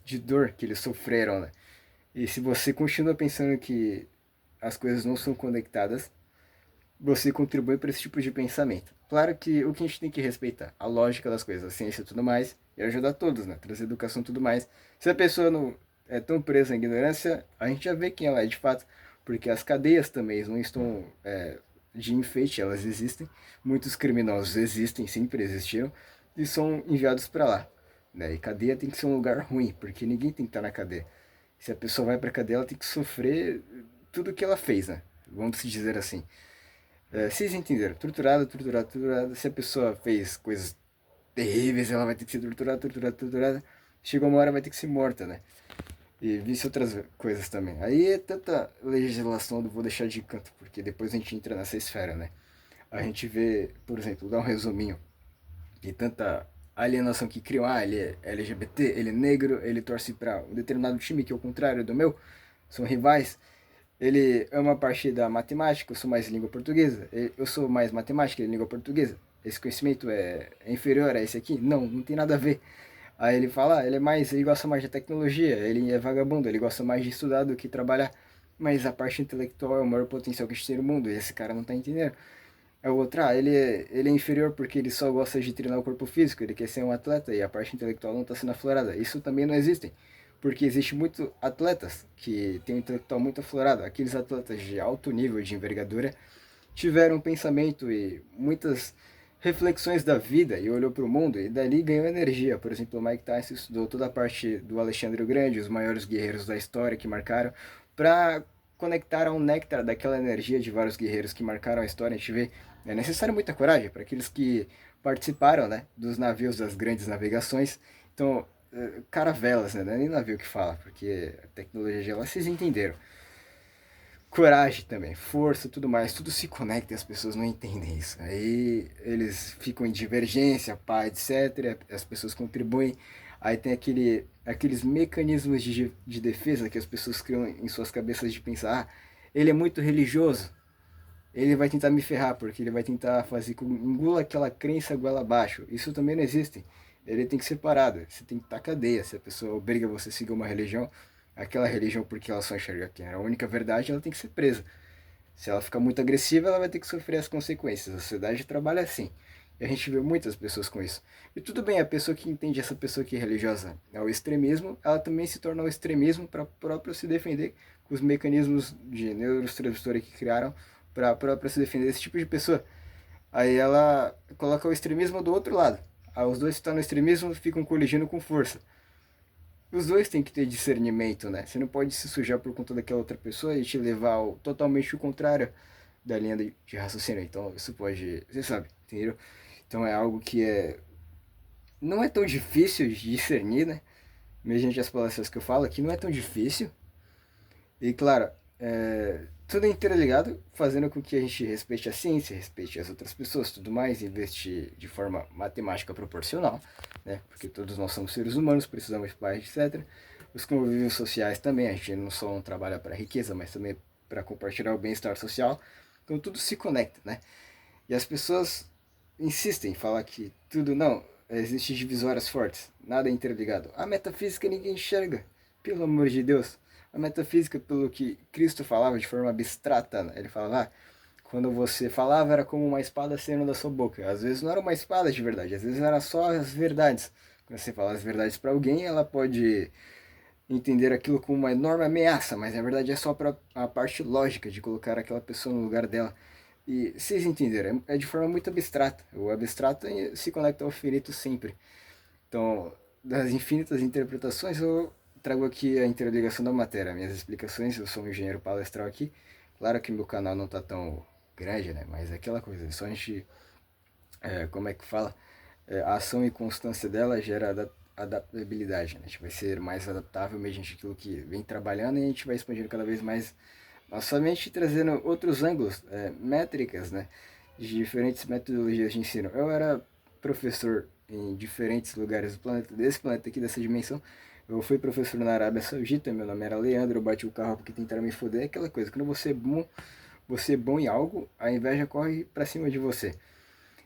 de dor que eles sofreram, né? E se você continua pensando que as coisas não são conectadas, você contribui para esse tipo de pensamento. Claro que o que a gente tem que respeitar, a lógica das coisas, a ciência e tudo mais, e ajudar todos, né? Trazer educação e tudo mais. Se a pessoa não é tão presa à ignorância, a gente já vê quem ela é de fato, porque as cadeias também não estão de enfeite, elas existem. Muitos criminosos existem, sempre existiram, e são enviados para lá. Né? E cadeia tem que ser um lugar ruim, porque ninguém tem que estar na cadeia. Se a pessoa vai para cadeia, ela tem que sofrer tudo que ela fez, né? Vamos dizer assim. Vocês entenderam? Torturada, torturada, torturada. Se a pessoa fez coisas terríveis, ela vai ter que ser torturada, torturada, torturada. Chegou uma hora, vai ter que ser morta, né? E vice outras coisas também. Aí é tanta legislação, eu vou deixar de canto, porque depois a gente entra nessa esfera, né? A gente vê, por exemplo, dá um resuminho de tanta alienação que criam. Ah, ele é LGBT, ele é negro, ele torce para um determinado time que é o contrário do meu, são rivais. Ele é uma parte da matemática, eu sou mais língua portuguesa. Eu sou mais matemática e língua portuguesa. Esse conhecimento é inferior a esse aqui? Não, não tem nada a ver. Aí ele fala, ele gosta mais de tecnologia, ele é vagabundo, ele gosta mais de estudar do que trabalhar. Mas a parte intelectual é o maior potencial que a gente tem no mundo, e esse cara não tá entendendo. É o outro, ele é inferior porque ele só gosta de treinar o corpo físico, ele quer ser um atleta e a parte intelectual não está sendo aflorada. Isso também não existe, porque existe muito atletas que têm um intelectual muito aflorado. Aqueles atletas de alto nível de envergadura tiveram um pensamento e muitas reflexões da vida e olhou para o mundo e dali ganhou energia. Por exemplo, o Mike Tyson estudou toda a parte do Alexandre o Grande, os maiores guerreiros da história que marcaram, para conectar ao néctar daquela energia de vários guerreiros que marcaram a história. A gente vê, é necessário muita coragem para aqueles que participaram, né, dos navios das grandes navegações. Então, caravelas, né, não é nem navio que fala, porque a tecnologia lá vocês entenderam. Coragem também, força, tudo mais, tudo se conecta e as pessoas não entendem isso. Aí eles ficam em divergência, pá, etc. As pessoas contribuem. Aí tem aqueles mecanismos de defesa que as pessoas criam em suas cabeças de pensar: ah, ele é muito religioso, ele vai tentar me ferrar, porque ele vai tentar fazer com engula aquela crença goela abaixo. Isso também não existe. Ele tem que ser parado, você tem que estar cadeia. Se a pessoa obriga você a seguir uma religião, aquela religião porque ela só enxerga que é a única verdade, ela tem que ser presa. Se ela ficar muito agressiva, ela vai ter que sofrer as consequências. A sociedade trabalha assim. E a gente vê muitas pessoas com isso. E tudo bem, a pessoa que entende essa pessoa que é religiosa ao extremismo, ela também se torna o extremismo para próprio se defender com os mecanismos de neurotransmissores que criaram para próprio se defender desse tipo de pessoa. Aí ela coloca o extremismo do outro lado. Aí os dois que estão no extremismo ficam colidindo com força. Os dois têm que ter discernimento, né? Você não pode se sujar por conta daquela outra pessoa e te levar ao, totalmente o contrário da linha de raciocínio. Então isso pode. Você sabe, entendeu? Então é algo que não é tão difícil de discernir, né? Mediante as palestras que eu falo aqui, não é tão difícil. E claro, tudo é interligado, fazendo com que a gente respeite a ciência, respeite as outras pessoas, tudo mais, investir de forma matemática proporcional, né? Porque todos nós somos seres humanos, precisamos de paz, etc. Os convívios sociais também, a gente não só trabalha para a riqueza, mas também para compartilhar o bem-estar social. Então tudo se conecta, né? E as pessoas insistem em falar que tudo não, existe divisórias fortes, nada é interligado. A metafísica ninguém enxerga, pelo amor de Deus. A metafísica, pelo que Cristo falava de forma abstrata, né? Ele falava, quando você falava era como uma espada saindo da sua boca. Às vezes não era uma espada de verdade, às vezes era só as verdades. Quando você fala as verdades para alguém, ela pode entender aquilo como uma enorme ameaça, mas na verdade é só para a parte lógica de colocar aquela pessoa no lugar dela. E vocês entenderam, é de forma muito abstrata. O abstrato se conecta ao finito sempre. Então, das infinitas interpretações, eu trago aqui a interligação da matéria, minhas explicações. Eu sou um engenheiro palestral aqui. Claro que meu canal não está tão grande, né? Mas é aquela coisa, só a gente, como é que fala? A ação e constância dela gera adaptabilidade, né? A gente vai ser mais adaptável mediante aquilo que vem trabalhando e a gente vai expandindo cada vez mais nossa mente, trazendo outros ângulos, métricas, né? De diferentes metodologias de ensino. Eu era professor em diferentes lugares do planeta, desse planeta aqui, dessa dimensão. Eu fui professor na Arábia Saudita, meu nome era Leandro, eu bati o carro porque tentaram me foder, aquela coisa, quando você é bom em algo, a inveja corre pra cima de você.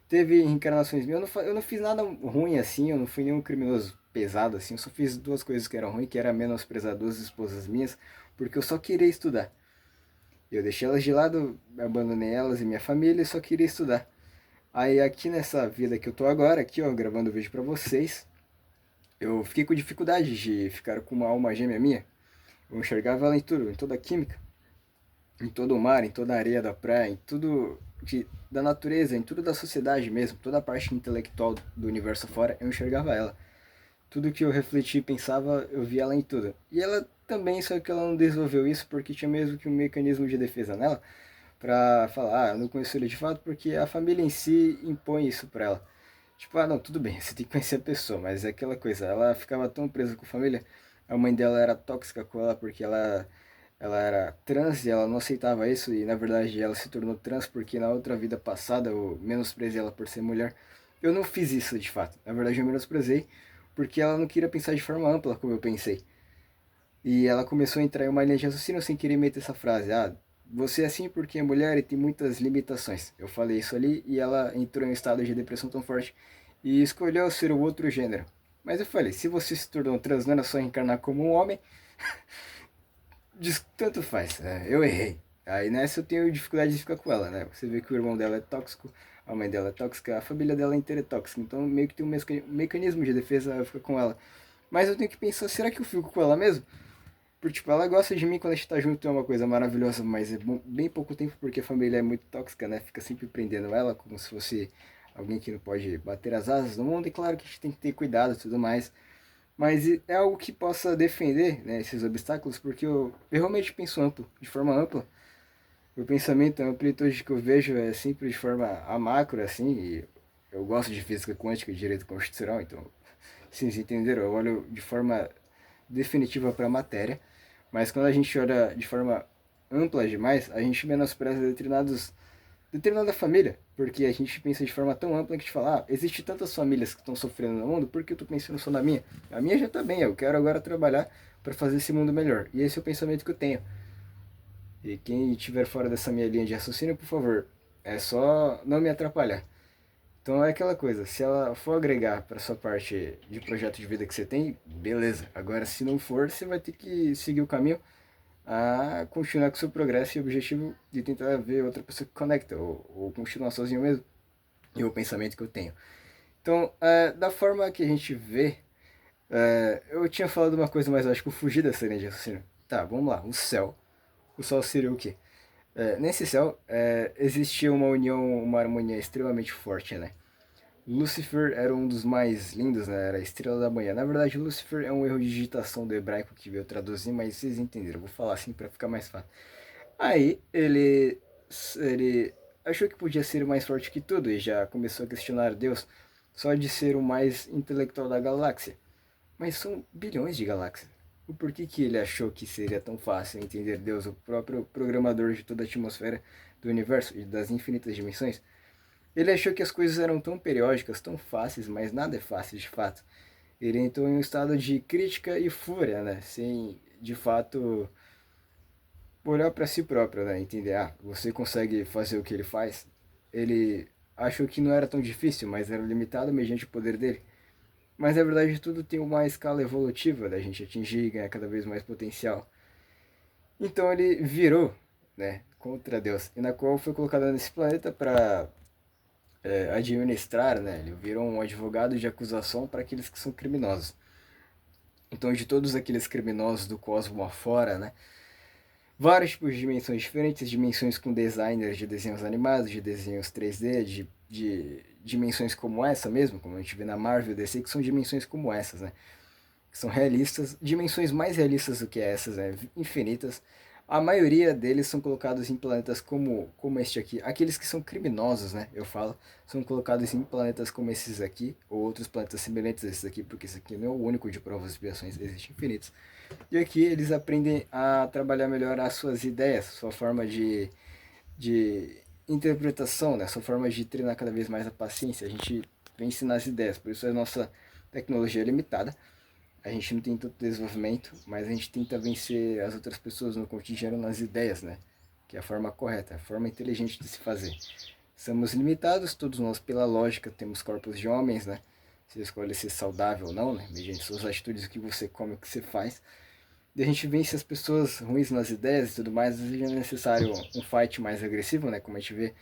Teve reencarnações minhas, eu não fiz nada ruim assim, eu não fui nenhum criminoso pesado assim, eu só fiz duas coisas que eram ruins, que era menosprezar duas esposas minhas, porque eu só queria estudar. Eu deixei elas de lado, abandonei elas e minha família e só queria estudar. Aí aqui nessa vida que eu tô agora, aqui ó, gravando o vídeo pra vocês, eu fiquei com dificuldade de ficar com uma alma gêmea minha. Eu enxergava ela em tudo, em toda a química, em todo o mar, em toda a areia da praia, em tudo da natureza, em tudo da sociedade mesmo, toda a parte intelectual do universo fora, eu enxergava ela. Tudo que eu refleti e pensava, eu via ela em tudo. E ela também, só que ela não desenvolveu isso porque tinha mesmo que um mecanismo de defesa nela, pra falar, eu não conheço ele de fato porque a família em si impõe isso pra ela. Tipo, não, tudo bem, você tem que conhecer a pessoa, mas é aquela coisa, ela ficava tão presa com a família, a mãe dela era tóxica com ela porque ela era trans e ela não aceitava isso e na verdade ela se tornou trans porque na outra vida passada eu menosprezei ela por ser mulher. Eu não fiz isso de fato, na verdade eu menosprezei porque ela não queria pensar de forma ampla como eu pensei. E ela começou a entrar em uma linha de raciocínio sem querer meter essa frase, você é assim porque é mulher e tem muitas limitações. Eu falei isso ali e ela entrou em um estado de depressão tão forte e escolheu ser o outro gênero. Mas eu falei, se você se tornou trans, não era só encarnar como um homem, tanto faz, eu errei. Aí nessa eu tenho dificuldade de ficar com ela, né? Você vê que o irmão dela é tóxico, a mãe dela é tóxica, a família dela inteira é tóxica, então meio que tem um mecanismo de defesa ficar com ela. Mas eu tenho que pensar, será que eu fico com ela mesmo? Porque, tipo, ela gosta de mim quando a gente tá junto, é uma coisa maravilhosa, mas é bem pouco tempo porque a família é muito tóxica, né? Fica sempre prendendo ela como se fosse alguém que não pode bater as asas no mundo. E claro que a gente tem que ter cuidado e tudo mais. Mas é algo que possa defender, né, esses obstáculos, porque eu realmente penso amplo, de forma ampla. O pensamento, a amplitude que eu vejo é sempre de forma a macro, assim, e eu gosto de física quântica e direito constitucional, então, sim, vocês entenderam? Eu olho de forma definitiva para a matéria, mas quando a gente olha de forma ampla demais, a gente menospreza determinada família, porque a gente pensa de forma tão ampla que a gente fala, existe tantas famílias que estão sofrendo no mundo, por que eu tô pensando só na minha? A minha já tá bem, eu quero agora trabalhar para fazer esse mundo melhor. E esse é o pensamento que eu tenho. E quem estiver fora dessa minha linha de raciocínio, por favor, é só não me atrapalhar. Então é aquela coisa, se ela for agregar para sua parte de projeto de vida que você tem, beleza. Agora, se não for, você vai ter que seguir o caminho a continuar com o seu progresso e objetivo de tentar ver outra pessoa que conecta, ou continuar sozinho mesmo. e o pensamento que eu tenho. Então, da forma que a gente vê, eu tinha falado uma coisa, mas eu acho que eu fugi dessa linha de raciocínio. Tá, vamos lá, o céu. O sol seria o quê? Nesse céu, existia uma união, uma harmonia extremamente forte, né? Lúcifer era um dos mais lindos, né? Era a estrela da manhã. Na verdade, Lúcifer é um erro de digitação do hebraico que veio traduzir, mas vocês entenderam. Eu vou falar assim para ficar mais fácil. Aí, ele achou que podia ser o mais forte que tudo e já começou a questionar Deus só de ser o mais intelectual da galáxia. Mas são bilhões de galáxias. O porquê que ele achou que seria tão fácil entender Deus, o próprio programador de toda a atmosfera do universo e das infinitas dimensões? Ele achou que as coisas eram tão periódicas, tão fáceis, mas nada é fácil de fato. Ele entrou em um estado de crítica e fúria, né? Sem, de fato, olhar para si próprio, né? Entender, você consegue fazer o que ele faz? Ele achou que não era tão difícil, mas era limitado mediante o poder dele. Mas na verdade tudo tem uma escala evolutiva da gente atingir e ganhar cada vez mais potencial. Então ele virou, né, contra Deus, e na qual foi colocado nesse planeta para administrar, né? Ele virou um advogado de acusação para aqueles que são criminosos. Então, de todos aqueles criminosos do cosmos afora, né? Vários tipos de dimensões diferentes, dimensões com designers de desenhos animados, de desenhos 3D, de dimensões como essa mesmo, como a gente vê na Marvel e DC, que são dimensões como essas, né? Que são realistas, dimensões mais realistas do que essas, né? Infinitas. A maioria deles são colocados em planetas como este aqui. Aqueles que são criminosos, né? Eu falo, são colocados em planetas como esses aqui, ou outros planetas semelhantes a esses aqui, porque esse aqui não é o único de provas e expiações, existem infinitos. E aqui eles aprendem a trabalhar melhor as suas ideias, sua forma de interpretação, né? Sua forma de treinar cada vez mais a paciência. A gente vence nas ideias, por isso a nossa tecnologia é limitada. A gente não tem tanto desenvolvimento, mas a gente tenta vencer as outras pessoas no cotidiano nas ideias, né? Que é a forma correta, a forma inteligente de se fazer. Somos limitados, todos nós, pela lógica, temos corpos de homens, né? Você escolhe ser saudável ou não, né? Mediante suas atitudes, o que você come, o que você faz. E a gente vence as pessoas ruins nas ideias e tudo mais, às vezes é necessário um fight mais agressivo, né? Como a gente vê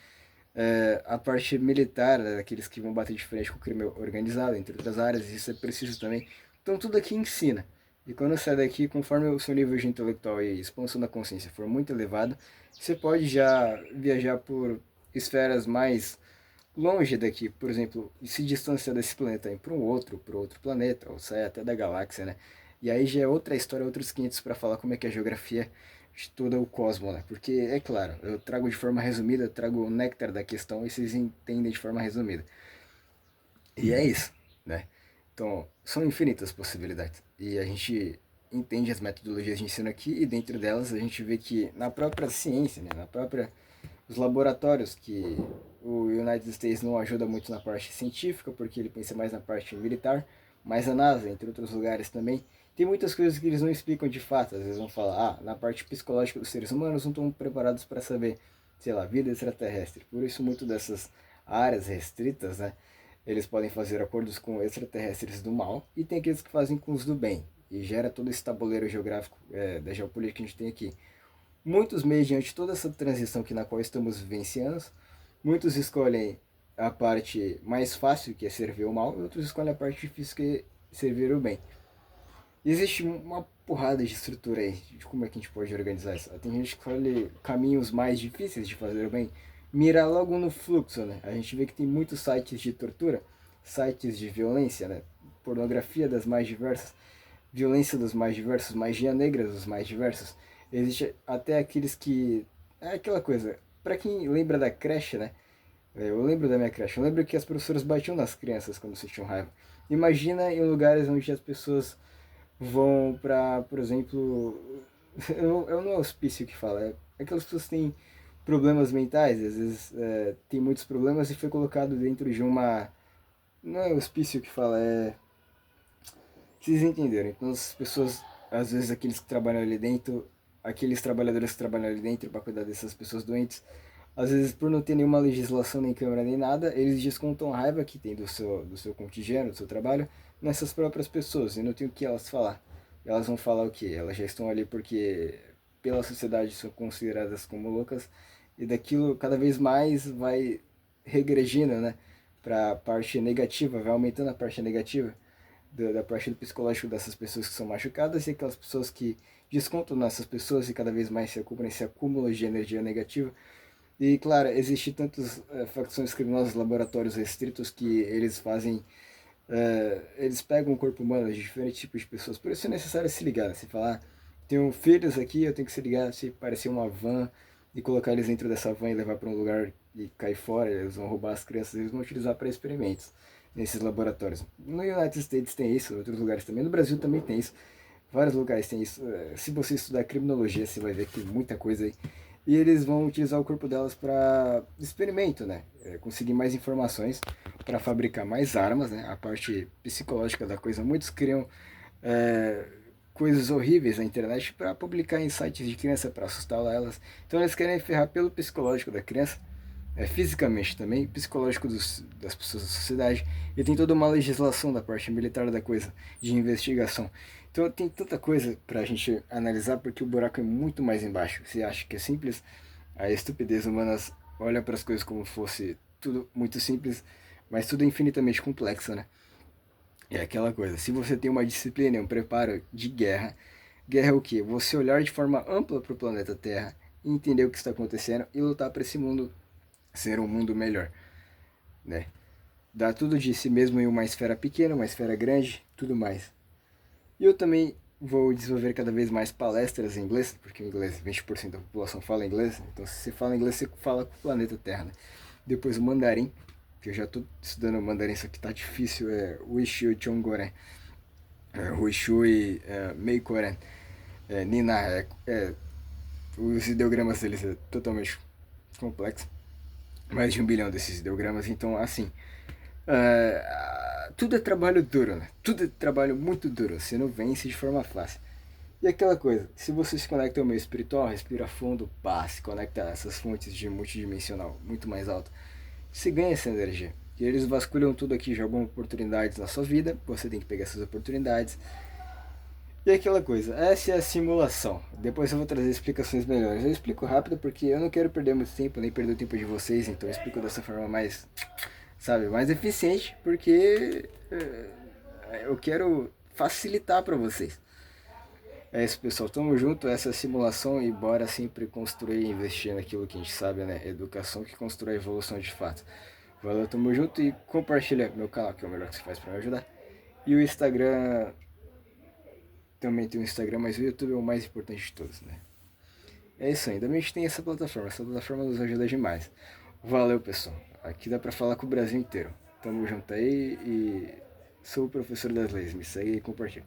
a parte militar, né? Aqueles que vão bater de frente com o crime organizado, entre outras áreas, isso é preciso também. Então tudo aqui ensina. E quando sai daqui, conforme o seu nível de intelectual e expansão da consciência for muito elevado, você pode já viajar por esferas mais longe daqui, por exemplo, se distanciar desse planeta para um outro, para outro planeta, ou sair até da galáxia, né? E aí já é outra história, outros 500 para falar como é que é a geografia de todo o cosmos, né? Porque, é claro, eu trago de forma resumida, eu trago o néctar da questão e vocês entendem de forma resumida. E é isso, né? Então, são infinitas possibilidades. E a gente entende as metodologias de ensino aqui e dentro delas a gente vê que na própria ciência, né, na própria os laboratórios, que o United States não ajuda muito na parte científica, porque ele pensa mais na parte militar, mas a NASA, entre outros lugares também, tem muitas coisas que eles não explicam de fato. Às vezes vão falar, na parte psicológica dos seres humanos não estão preparados para saber, sei lá, vida extraterrestre. Por isso, muito dessas áreas restritas, né, eles podem fazer acordos com extraterrestres do mal e tem aqueles que fazem com os do bem. E gera todo esse tabuleiro geográfico da geopolítica que a gente tem aqui. Muitos, mediante toda essa transição que na qual estamos vivenciando, muitos escolhem a parte mais fácil, que é servir o mal, e outros escolhem a parte difícil, que é servir o bem. Existe uma porrada de estrutura aí, de como é que a gente pode organizar isso. Tem gente que escolhe caminhos mais difíceis de fazer o bem, mira logo no fluxo, né? A gente vê que tem muitos sites de tortura, sites de violência, né? Pornografia das mais diversas, violência dos mais diversos, magia negra dos mais diversos. Existe até aqueles que... É aquela coisa, pra quem lembra da creche, né? Eu lembro da minha creche, eu lembro que as professoras batiam nas crianças quando sentiam raiva. Imagina em lugares onde as pessoas vão pra, por exemplo... Eu não é hospício que fala, é aquelas pessoas que têm problemas mentais, às vezes tem muitos problemas e foi colocado dentro de uma... Não é hospício que fala, vocês entenderam? Então as pessoas, às vezes aqueles que trabalham ali dentro, aqueles trabalhadores que trabalham ali dentro para cuidar dessas pessoas doentes, às vezes por não ter nenhuma legislação, nem câmera, nem nada, eles descontam a raiva que tem do seu cotidiano, do seu trabalho, nessas próprias pessoas, e não tem o que elas falar. Elas vão falar o quê? Elas já estão ali porque pela sociedade são consideradas como loucas, e daquilo cada vez mais vai regredindo, né? para a parte negativa, vai aumentando a parte negativa da parte do psicológico dessas pessoas que são machucadas e aquelas pessoas que descontam nessas pessoas e cada vez mais se acumulam esse acúmulo de energia negativa. E claro, existe tantas facções criminosas, laboratórios restritos que eles fazem, eles pegam o corpo humano de diferentes tipos de pessoas. Por isso é necessário se ligar, se falar, tenho filhos aqui, eu tenho que se ligar, se parecer uma van e colocar eles dentro dessa van e levar para um lugar e cair fora, eles vão roubar as crianças, eles vão utilizar para experimentos nesses laboratórios. No United States tem isso, em outros lugares também, no Brasil também tem isso, vários lugares tem isso. Se você estudar criminologia, você vai ver que tem muita coisa aí. E eles vão utilizar o corpo delas para experimento, né? Conseguir mais informações para fabricar mais armas, né? A parte psicológica da coisa. Muitos criam é, coisas horríveis na internet para publicar em sites de criança para assustar elas. Então eles querem ferrar pelo psicológico da criança, fisicamente também, psicológico das pessoas da sociedade. E tem toda uma legislação da parte militar da coisa, de investigação. Então tem tanta coisa pra gente analisar porque o buraco é muito mais embaixo. Você acha que é simples? A estupidez humana olha para as coisas como fosse tudo muito simples, mas tudo é infinitamente complexo, né? É aquela coisa, se você tem uma disciplina, um preparo de guerra, guerra é o quê? Você olhar de forma ampla para o planeta Terra, entender o que está acontecendo e lutar para esse mundo ser um mundo melhor, né? Dar tudo de si mesmo em uma esfera pequena, uma esfera grande, tudo mais. E eu também vou desenvolver cada vez mais palestras em inglês, porque o inglês, 20% da população fala inglês, então se você fala inglês, você fala com o planeta Terra, né? Depois o mandarim, que eu já estou estudando mandarim, só que tá difícil, é Wishu Chongoren, Wishui Meikoren, Nina, os ideogramas deles é totalmente complexo, mais de 1 bilhão desses ideogramas, então assim, tudo é trabalho duro, né? Tudo é trabalho muito duro, você não vence de forma fácil. E aquela coisa, se você se conecta ao meio espiritual, respira fundo, pá, se conecta a essas fontes de multidimensional muito mais alto, você ganha essa energia. E eles vasculham tudo aqui, jogam oportunidades na sua vida, você tem que pegar essas oportunidades. E aquela coisa, essa é a simulação. Depois eu vou trazer explicações melhores. Eu explico rápido porque eu não quero perder muito tempo, nem perder o tempo de vocês, então eu explico dessa forma mais, sabe, mais eficiente, porque eu quero facilitar para vocês. É isso, pessoal. Tamo junto. Essa é a simulação e bora sempre construir e investir naquilo que a gente sabe, né? Educação que constrói a evolução de fato. Valeu, tamo junto e compartilha meu canal, que é o melhor que você faz para me ajudar. E o Instagram, também tem o Instagram, mas o YouTube é o mais importante de todos, né? É isso aí. Ainda bem que a gente tem essa plataforma. Essa plataforma nos ajuda demais. Valeu, pessoal. Aqui dá pra falar com o Brasil inteiro. Tamo junto aí e sou o professor das leis. Me segue e compartilha.